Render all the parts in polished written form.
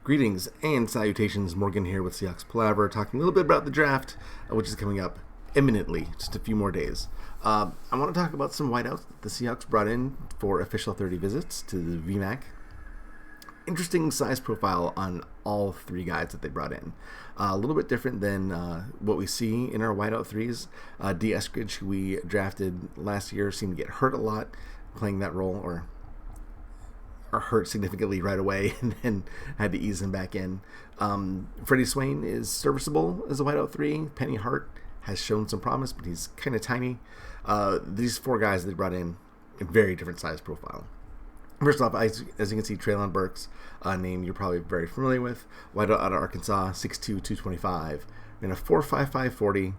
Greetings and salutations, Morgan here with Seahawks Palaver, talking a little bit about the draft, which is coming up imminently, just a few more days. I want to talk about some wideouts that the Seahawks brought in for official 30 visits to the VMAC. Interesting size profile on all three guys that they brought in. A little bit different than what we see in our wideout threes. D. Eskridge, who we drafted last year, seemed to get hurt a lot playing that role, or hurt significantly right away and then had to ease him back in. Freddie Swain is serviceable as a wideout 3. Penny Hart has shown some promise, but he's kind of tiny. These four guys they brought in a very different size profile. First off, as you can see, Treylon Burks, a name you're probably very familiar with, wideout out of Arkansas, 6'2", 225, and a 4.55 40,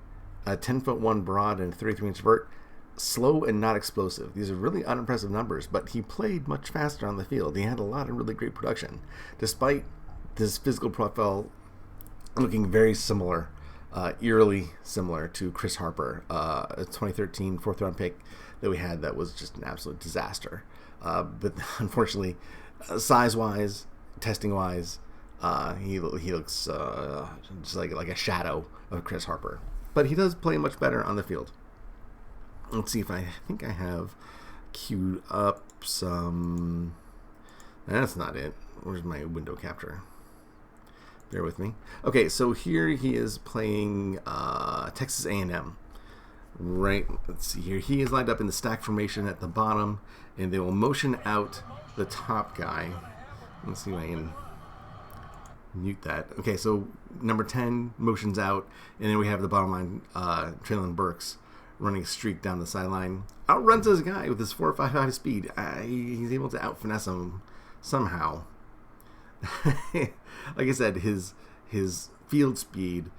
a 10'1" broad and a 33-inch vert. Slow and not explosive. These are really unimpressive numbers, but he played much faster on the field. He had a lot of really great production, despite this physical profile looking very similar, eerily similar to Chris Harper, a 2013 fourth-round pick that we had that was just an absolute disaster. But unfortunately, size-wise, testing-wise, he looks just like a shadow of Chris Harper. But he does play much better on the field. Let's see if I think I have queued up some. That's not it. Where's my window capture? Bear with me. Okay, so here he is playing Texas A&M. Right. Let's see here. He is lined up in the stack formation at the bottom, and they will motion out the top guy. Let's see if I can mute that. Okay, so number 10 motions out, and then we have the bottom line, Treylon Burks, running a streak down the sideline. Outruns his guy with his 4.55 speed. He's able to out-finesse him somehow. Like I said, his field speed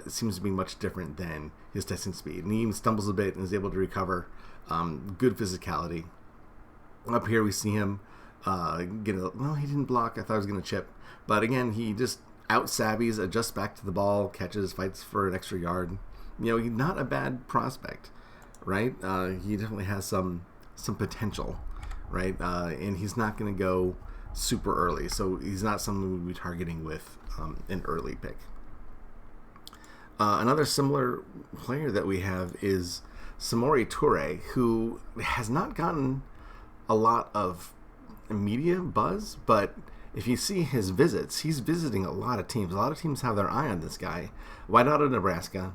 seems to be much different than his testing speed. And he even stumbles a bit and is able to recover. Good physicality. Up here we see him get a... Well, he didn't block. I thought he was going to chip. But again, he just out-savvies, adjusts back to the ball, catches, fights for an extra yard. You know, he's not a bad prospect, right? He definitely has some potential, right? And he's not going to go super early, so he's not someone we'll be targeting with an early pick. Another similar player that we have is Samore Toure, who has not gotten a lot of media buzz, but if you see his visits, he's visiting a lot of teams. A lot of teams have their eye on this guy. Wide out of Nebraska.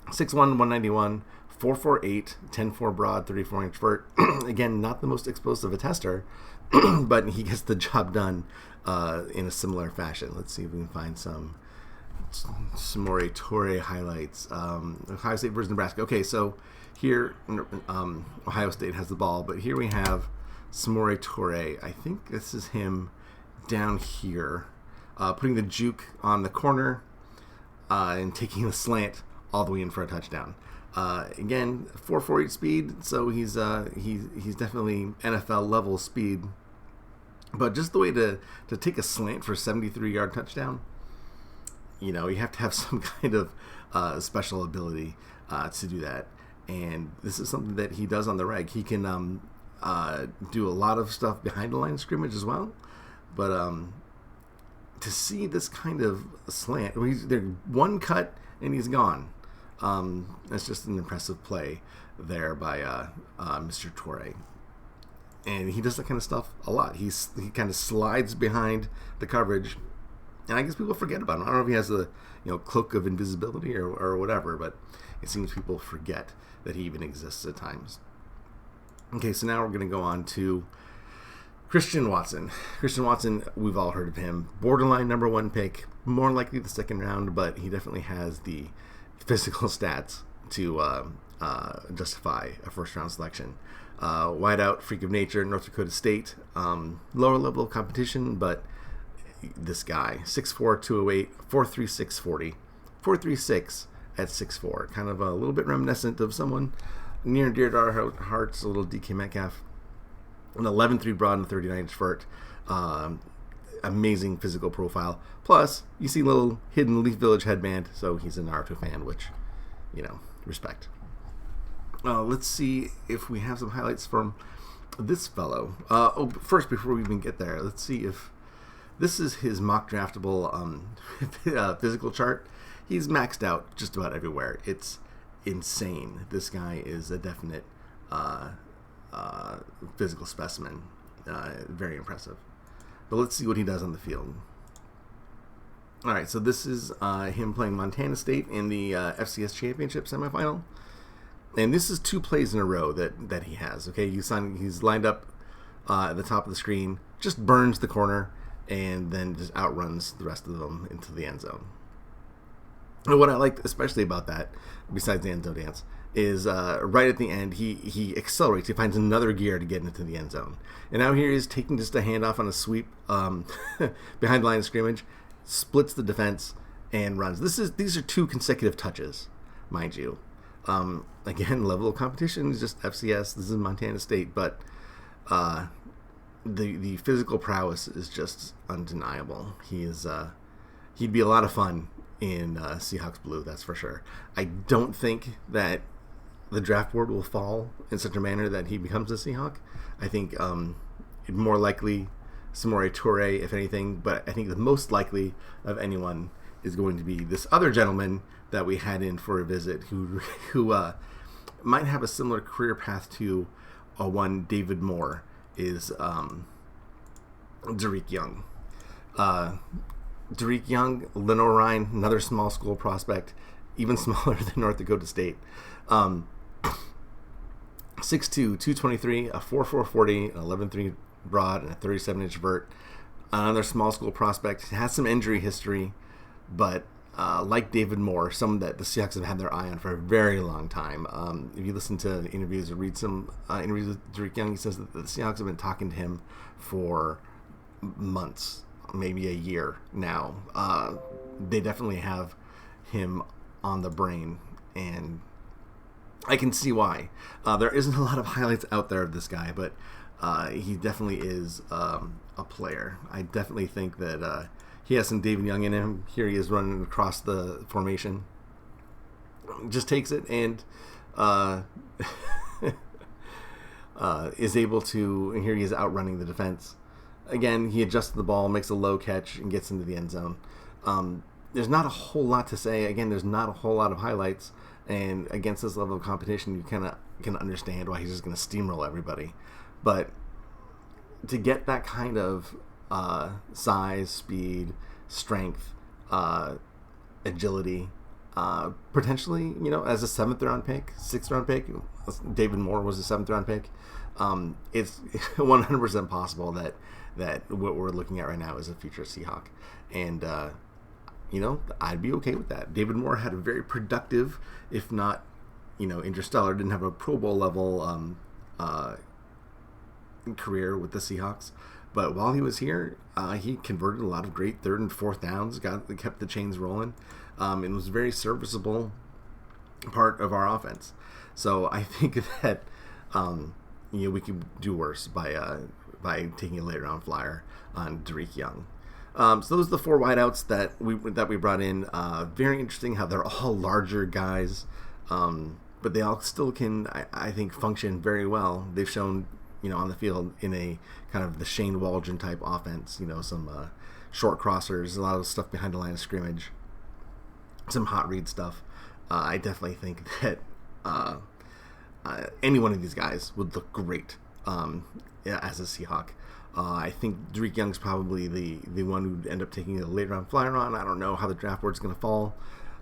6'1", 191, 4.48, 10.4 broad, 34-inch vert. Again, not the most explosive a tester, but he gets the job done in a similar fashion. Let's see if we can find some Samouri Toure highlights. Ohio State versus Nebraska. Okay, so here Ohio State has the ball, but here we have Samore Toure. I think this is him down here, putting the juke on the corner and taking the slant all the way in for a touchdown. Again, 4.48 speed, so he's definitely NFL level speed. But just the way to take a slant for a 73-yard touchdown, you know, you have to have some kind of special ability to do that. And this is something that he does on the reg. He can do a lot of stuff behind the line of scrimmage as well. But to see this kind of slant, they're one cut and he's gone. That's just an impressive play there by Mr. Toure. And he does that kind of stuff a lot. He kind of slides behind the coverage, and I guess people forget about him. I don't know if he has a cloak of invisibility or whatever, but it seems people forget that he even exists at times. Okay, so now we're going to go on to Christian Watson. Christian Watson, we've all heard of him. Borderline number 1 pick, more likely the second round, but he definitely has the physical stats to justify a first-round selection. Wideout, freak of nature, North Dakota State. Lower level of competition, but this guy, 6'4", 208, 4.36 40, 4.36 at 6'4". Kind of a little bit reminiscent of someone near and dear to our hearts, a little DK Metcalf. An 11.3 broad and 39-inch vert. Amazing physical profile. Plus, you see a little hidden Leaf Village headband, so he's a Naruto fan, which, respect. Let's see if we have some highlights from this fellow. First, before we even get there, let's see if This is his mock draftable physical chart. He's maxed out just about everywhere. It's insane. This guy is a definite physical specimen. Very impressive. But let's see what he does on the field. All right, so this is him playing Montana State in the FCS Championship semifinal. And this is 2 plays in a row that he has. Okay, he's lined up at the top of the screen, just burns the corner, and then just outruns the rest of them into the end zone. And what I liked especially about that, besides the end zone dance, is right at the end, he accelerates. He finds another gear to get into the end zone. And now here he is taking just a handoff on a sweep behind the line of scrimmage, splits the defense, and runs. These are 2 consecutive touches, mind you. Again, level of competition is just FCS. This is Montana State, but the physical prowess is just undeniable. He'd be a lot of fun in Seahawks blue, that's for sure. I don't think that the draft board will fall in such a manner that he becomes a Seahawk. I think more likely Samore Toure, if anything, but I think the most likely of anyone is going to be this other gentleman that we had in for a visit who might have a similar career path to one David Moore is Dareke Young. Dareke Young, Lenoir Rhine, another small school prospect, even smaller than North Dakota State. 6'2", 223, a 4.4 40, an 11.3 broad, and a 37-inch vert. Another small school prospect. Has some injury history, but like David Moore, someone that the Seahawks have had their eye on for a very long time. If you listen to interviews or read some interviews with Dareke Young, he says that the Seahawks have been talking to him for months, maybe a year now. They definitely have him on the brain, and I can see why. There isn't a lot of highlights out there of this guy, but he definitely is a player. I definitely think that he has some David Young in him. Here he is running across the formation. Just takes it and is able to, and here he is outrunning the defense. Again, he adjusts the ball, makes a low catch, and gets into the end zone. There's not a whole lot to say. Again, there's not a whole lot of highlights. And against this level of competition, you kind of can understand why he's just going to steamroll everybody. But to get that kind of size, speed, strength, agility, potentially, as a 7th-round pick, 6th-round pick, David Moore was a 7th-round pick, it's 100% possible that what we're looking at right now is a future Seahawk. And, I'd be okay with that. David Moore had a very productive, if not, interstellar, didn't have a Pro Bowl level career with the Seahawks. But while he was here, he converted a lot of great 3rd and 4th downs, kept the chains rolling, and was a very serviceable part of our offense. So I think that we could do worse by taking a late round flyer on Dareke Young. So those are the 4 wideouts that we brought in. Very interesting how they're all larger guys, but they all still can, I think, function very well. They've shown, on the field in a kind of the Shane Waldron type offense. Some short crossers, a lot of stuff behind the line of scrimmage, some hot read stuff. I definitely think that any one of these guys would look great as a Seahawk. I think Dareke Young's probably the one who'd end up taking a late round flyer on. I don't know how the draft board's going to fall.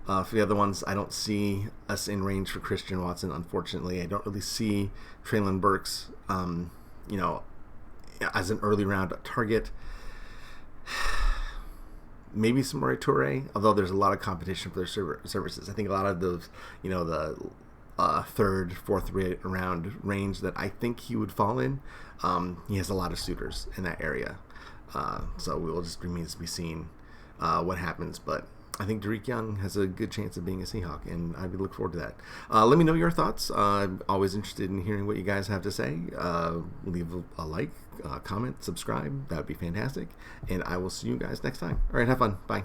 For the other ones, I don't see us in range for Christian Watson, unfortunately. I don't really see Treylon Burks, as an early round target. Maybe Samouri Toure, although there's a lot of competition for their services. I think a lot of those, the 3rd, 4th round range that I think he would fall in, he has a lot of suitors in that area. So we will just remains to be seen what happens. But I think Dareke Young has a good chance of being a Seahawk, and I would look forward to that. Let me know your thoughts. I'm always interested in hearing what you guys have to say. Leave a like, comment, subscribe. That would be fantastic. And I will see you guys next time. All right, have fun. Bye.